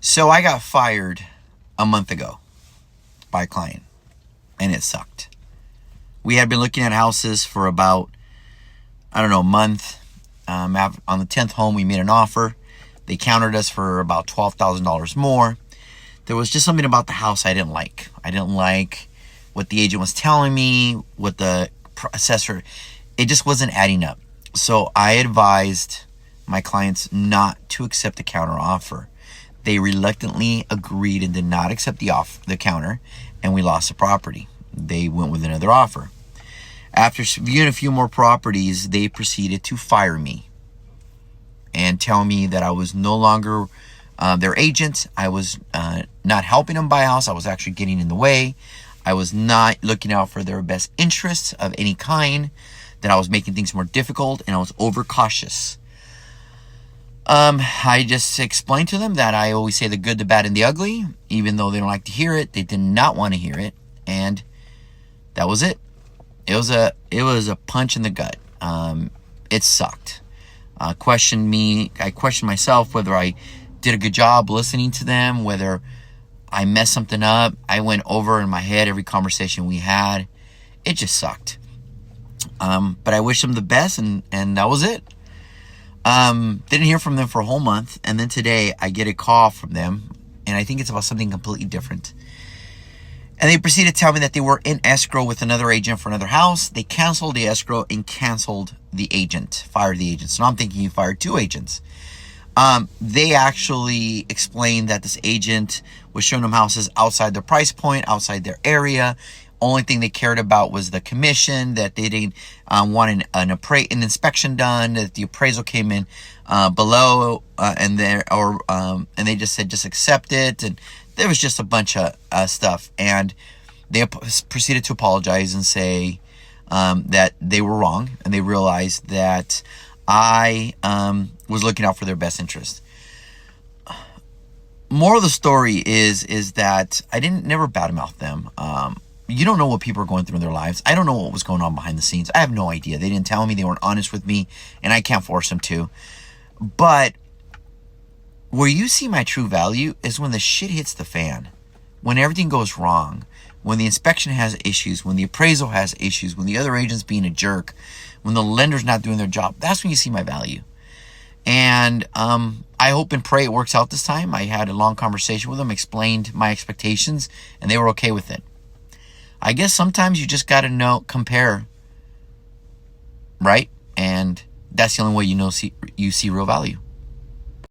So I got fired a month ago by a client, and it sucked. We had been looking at houses for about, a month. On the 10th home, we made an offer. They countered us for about $12,000 more. There was just something about the house I didn't like. I didn't like what the agent was telling me, what the assessor, it just wasn't adding up. So I advised my clients not to accept the counter offer. They reluctantly agreed and did not accept the counter, and we lost the property. They went with another offer. After viewing a few more properties, they proceeded to fire me and tell me that I was no longer their agent. I was not helping them buy a house. I was actually getting in the way. I was not looking out for their best interests of any kind, that I was making things more difficult, and I was overcautious. I just explained to them that I always say the good, the bad, and the ugly, even though they don't like to hear it. They did not want to hear it, and that was it. It was a punch in the gut. It sucked. I questioned myself whether I did a good job listening to them, whether I messed something up. I went over in my head every conversation we had. It just sucked. But I wish them the best, and that was it. Didn't hear from them for a whole month, and then today I get a call from them, and I think it's about something completely different. And they proceeded to tell me that they were in escrow with another agent for another house. They canceled the escrow and canceled the agent, fired the agent. So now I'm thinking you fired two agents. They actually explained that this agent was showing them houses outside their price point, outside their area. Only thing they cared about was the commission, that they didn't want an inspection done, that the appraisal came in below, and they just said just accept it, and there was just a bunch of stuff. And they proceeded to apologize and say that they were wrong, and they realized that I was looking out for their best interest. Moral of the story is that I never badmouth them. You don't know what people are going through in their lives. I don't know what was going on behind the scenes. I have no idea. They didn't tell me. They weren't honest with me, and I can't force them to. But where you see my true value is when the shit hits the fan, when everything goes wrong, when the inspection has issues, when the appraisal has issues, when the other agent's being a jerk, when the lender's not doing their job. That's when you see my value. And I hope and pray it works out this time. I had a long conversation with them, explained my expectations, and they were okay with it. I guess sometimes you just got to compare, right? And that's the only way you see real value.